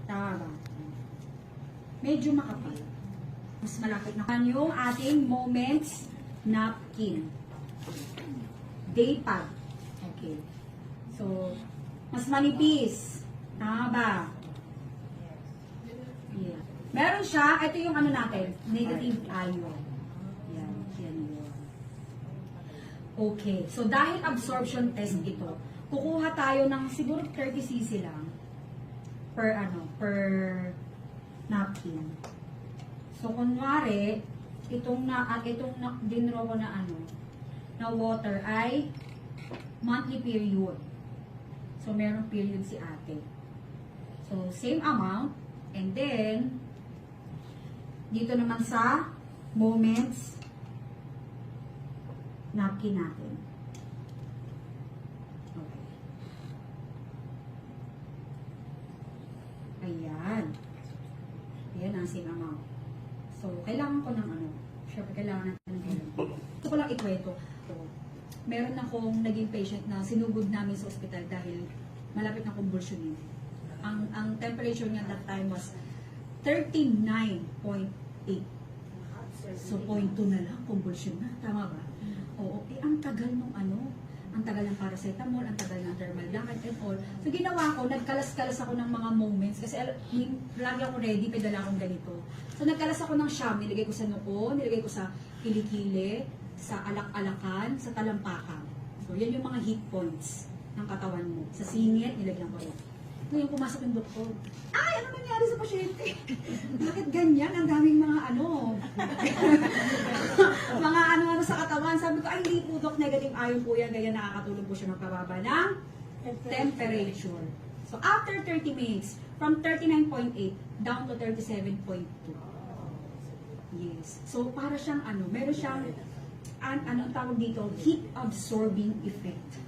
Tama ba? Medyo makapal. Mas malapit na. Yung ating Moments napkin. Day pad. Okay. So, mas manipis. Tama ba? Yeah. Meron siya, ito yung ano natin, negative ion. Yan, yan yun. Okay, so dahil absorption test ito, kukuha tayo ng siguro 30 cc lang per napkin. So, kunwari, itong dinro ko na na water ay monthly period. So, merong period si ate. So, same amount. And then, dito naman sa Moments napkin natin. Okay. Ayan. Ayan ang same amount. So, kailangan ko ng syempre kailangan natin ng ganun. Ito ko lang ikwento. So, meron akong naging patient na sinugod namin sa ospital dahil malapit na convulsionin. Ang temperature niya that time was 39.8. So, 0.2 na lang, convulsion na. Tama ba? Oo. Ang tagal nung ang tagal ng paracetamol, ang tagal ng thermal blanket and all. So, ginawa ko, nagkalas-kalas ako ng mga Moments kasi lagi ako ready, pedala akong ganito. So, nagkalas ako ng Sham, nilagay ko sa noo, nilagay ko sa kilikili, sa alak-alakan, sa talampakan. So, yan yung mga hit points ng katawan mo. Sa singit, nilagyan ko rin. Ngayon, pumasok yung doktor. Ay, ano nangyari sa pasyente? Bakit ganyan? Ang daming mga mga ano sa katawan. Sabi ko, ay, hindi po, Dok, negative ion po yan. Ganyan, nakakatulong po siya magpababa ng temperature. So, after 30 minutes, from 39.8 down to 37.2. Yes. So, para siyang meron siyang, anong tawag dito? Heat absorbing effect.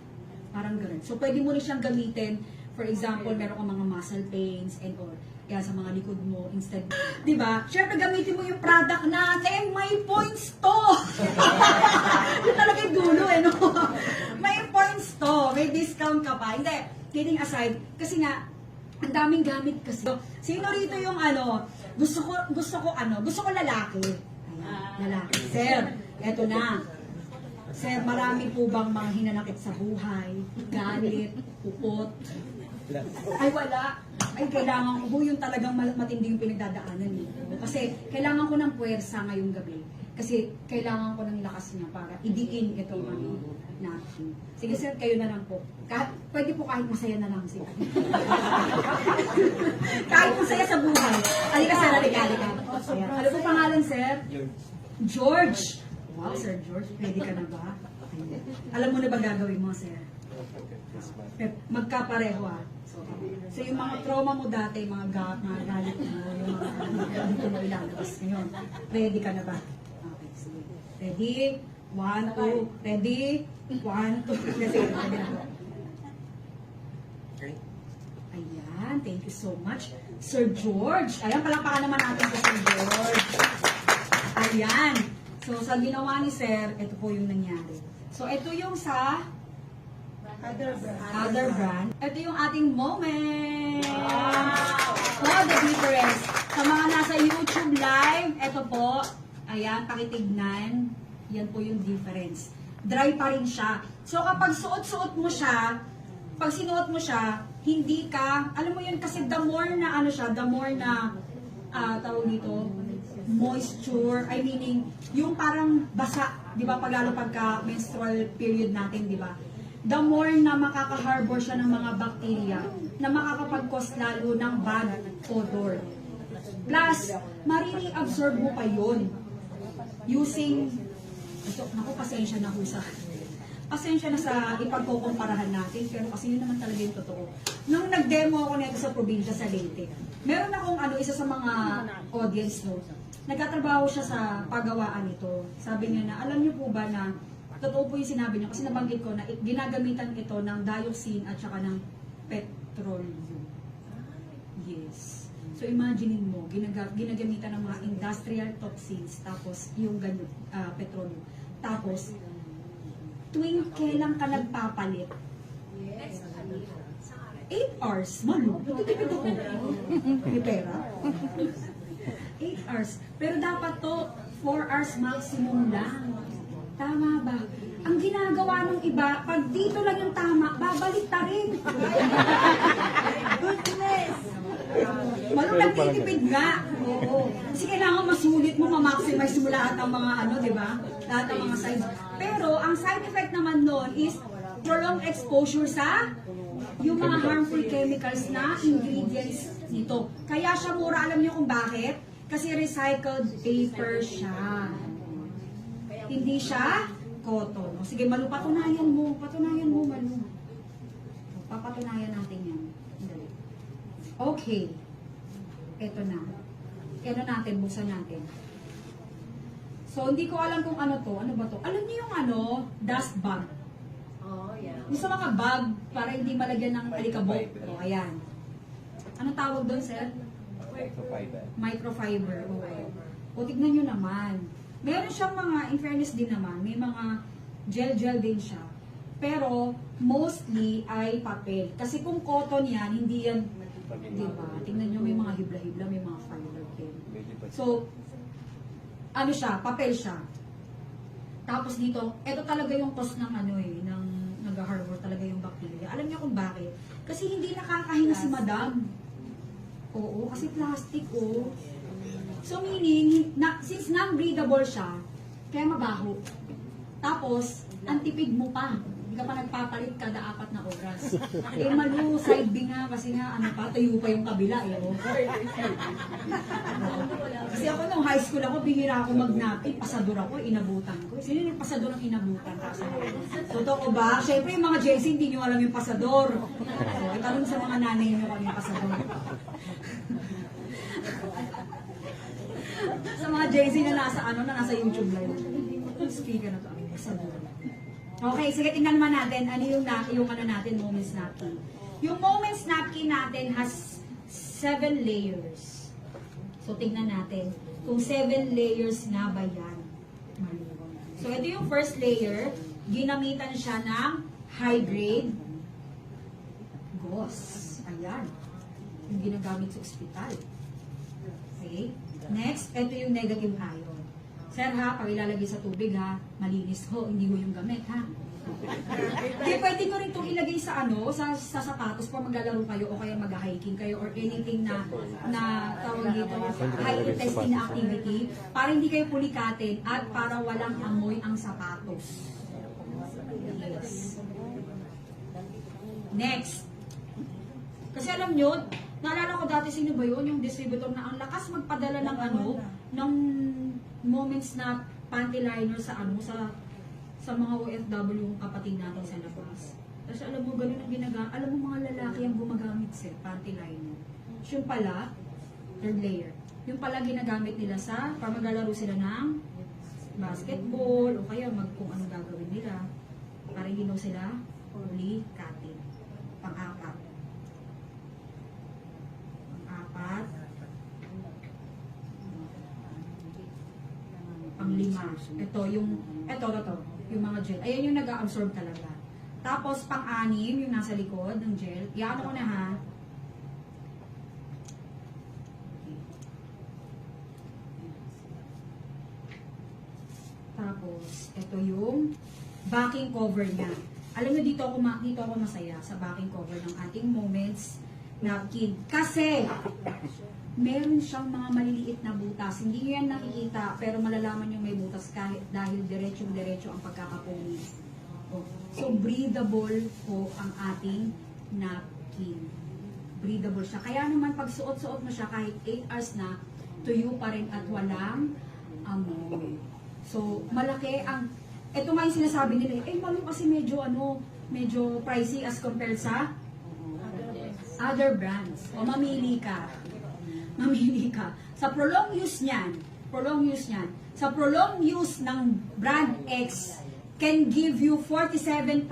Parang gano'n. So, pwede mo rin siyang gamitin. For example, meron kang mga muscle pains and all. Kaya sa mga likod mo, instead, di ba? Siyempre, gamitin mo yung product natin. May points to! Yun talaga yung dulo, no? May points to. May discount ka pa. Hindi, kidding aside, kasi nga, ang daming gamit kasi. Sino rito yung gusto ko lalaki. Ayan, lalaki. Sir, eto na. Sir, marami po bang mga hinanakit sa buhay? Galit, pupot? Ay, wala. Ay, kailangan ko. Yung talagang matindi yung pinagdadaanan niyo. Kasi kailangan ko ng puwersa ngayong gabi. Kasi kailangan ko ng lakas niya para idiin itong natin. Sige sir, kayo na lang po. Pwede po kahit masaya na lang sir. Kahit masaya sa buhay. Halika sir, halika. Ano po pangalan sir? George. Wow, Sir George, pwede ka na ba? Alam mo na ba gagawin mo, sir? Magkapareho So yung mga trauma mo dati, mga galit mo, yung mga dito mo ilalabas ngayon. Ready ka na ba? Okay, sige. Ready? 1, 2, ready? 1, 2, ready na ba? Ayan, thank you so much. Sir George. Ayan, palakpakan naman natin po Sir George. Ayan. So, sa ginawa ni Sir, ito po yung nangyari. So, ito yung sa other brand. Ito yung ating Moment. Wow! Wow, the difference. Sa mga nasa YouTube live, ito po, ayan, pakitignan. Yan po yung difference. Dry pa rin siya. So, kapag suot-suot mo siya, pag sinuot mo siya, hindi ka, alam mo yun, kasi the more na the more na, tawag dito, moisture, meaning, yung parang basa, di ba, lalo pagka menstrual period natin, di ba? The more na makaka-harbor siya ng mga bacteria, na makakapag-cause lalo ng bad odor. Plus, mariri-absorb mo pa yun. Using, naku, pasensya na ho pasensya na sa ipagkukumparahan natin, pero kasi yun naman talaga yung totoo. Nung nag-demo ako nito sa probinsya sa Leyte, meron akong isa sa mga audience nagtatrabaho siya sa paggawaan nito. Sabi niya na, alam niyo po ba na, totoo po yung sinabi niya, kasi nabanggit ko na ginagamitan ito ng dioxin at saka ng petroleum. Yes. So imagine mo, ginagamitan ng mga industrial toxins, tapos yung petroleum. Tapos, tuwing kailan ka nagpapalit, 8 hours. Malu, tutipid ako. May pera. 8 hours. Pero dapat to, 4 hours maximum lang. Tama ba? Ang ginagawa ng iba, pag dito lang yung tama, babalik ta rin. Goodness! Malu, nagtitipid nga. Oo. Kasi kailangan masulit mo, ma-maximize mo lahat ng mga ano, di ba? Lahat ng mga sides. Pero, ang side effect naman nun is prolonged exposure sa yung mga harmful chemicals na ingredients nito. Kaya siya mura, alam niyo kung bakit? Kasi recycled paper siya. Hindi siya cotton. O, sige, Malu, patunayan mo. Patunayan mo, Malu. Papatunayan natin yan. Dali. Okay. Ito na. Ito natin, buksan natin. So, hindi ko alam kung ano to. Ano ba to? Alam niyo yung ano, dust bag. Oh, yeah. Yung sa mga bag, para hindi malagyan ng alikabok. O, ayan. Anong tawag doon, sir? Microfiber. Microfiber. Okay. O, tignan nyo naman. Meron siyang mga, in fairness din naman, may mga gel-gel din siya. Pero, mostly ay papel. Kasi kung cotton yan, hindi yan, di ba? Tingnan nyo, may mga hibla-hibla, may mga fiber din. So, ano siya, papel siya. Tapos dito, ito talaga yung cause ng ano ng nag-harbor talaga yung bacteria. Alam niyo kung bakit? Kasi hindi nakakahinga si madam. Oo, kasi plastic, oh. So meaning, since non-breathable siya, kaya mabaho. Tapos, ang tipid mo pa. Hindi ka pa nagpapalit kada 4 na oras. Eh, Malu, side B nga, kasi nga, ano pa, tuyo pa yung kabila, eh. Oh. Kasi ako nung high school ako, bihira ako mag-napit, pasador ako, inabutan ko. Sino yung pasador ang inabutan? Totoo ba? Siyempre, yung mga JC, hindi nyo alam yung pasador. So, itanong sa mga nanay nyo kung ano yung pasador. Sa mga JC na nasa YouTube live. Speaker na to, pasador. Okay, sige, tingnan naman natin ano yung ano natin, Moments Napkin. Yung Moments Napkin natin has 7 layers. So, tingnan natin kung 7 layers nga ba yan. So, ito yung first layer. Ginamitan siya ng high-grade gauze. Ayan. Yung ginagamit sa ospital. Okay. Next, ito yung negative ion. Sir ha, pag ilalagay sa tubig ha, malinis ho, hindi ho yung gamit ha. Kaya pwede ko rin itong ilagay sa sa sapatos pag maglalaro kayo o kaya mag-hiking kayo or anything na tawag dito, high intestine activity para hindi kayo pulikatin at para walang amoy ang sapatos. Yes. Next. Kasi alam nyo, naalala ko dati sino ba yun, yung distributor na ang lakas magpadala ng ng Moments na panty liner sa sa mga OFW yung kapatid natin sa labas. Kasi alam mo, ganun ang ginagamit. Alam mo, mga lalaki ang gumagamit sa panty liner. Yung pala, third layer. Yung pala ginagamit nila para maglalaro sila ng basketball o kaya kung ano gagawin nila. Para hindi mo sila pulikatin. Pang-apat. Pang-lima. Ito, yung mga gel. Ayan yung nag-absorb talaga. Tapos, pang-anim, yung nasa likod ng gel. Iano ko na ha. Tapos, ito yung backing cover niya. Alam nyo, dito ako masaya sa backing cover ng ating Moments Napkin. Kasi, meron siyang mga maliliit na butas. Hindi nyo yan nakikita, pero malalaman yung may butas kahit dahil diretsong-diretso ang pagkakapuni. Oh. So, breathable po ang ating napkin. Breathable siya. Kaya naman, pag suot-suot mo siya, kahit 8 hours na, tuyo pa rin at walang amoy. So, malaki ang... Ito nga yung sinasabi nila, Malu kasi medyo pricey as compared sa other brands. O, mamili ka. Sa prolonged use niyan, sa prolonged use ng brand X can give you 47%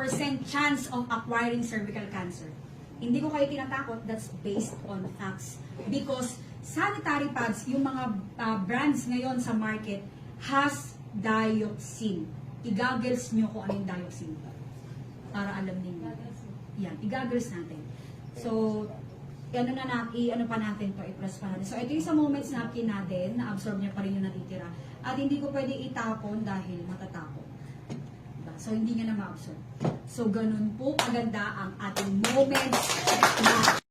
chance of acquiring cervical cancer. Hindi ko kayo tinatakot, that's based on facts. Because sanitary pads, yung mga brands ngayon sa market, has dioxin. I-goggles nyo kung ano yung dioxin. Para alam ninyo. Yan, i-goggles natin. So, ano na natin, ano pa natin to, i-press pa natin. So, ito yung sa moments napkin natin, na-absorb niya pa rin yung natitira. At hindi ko pwede itapon dahil matatapon. Diba? So, hindi niya na ma-absorb. So, ganun po kaganda ang ating moments na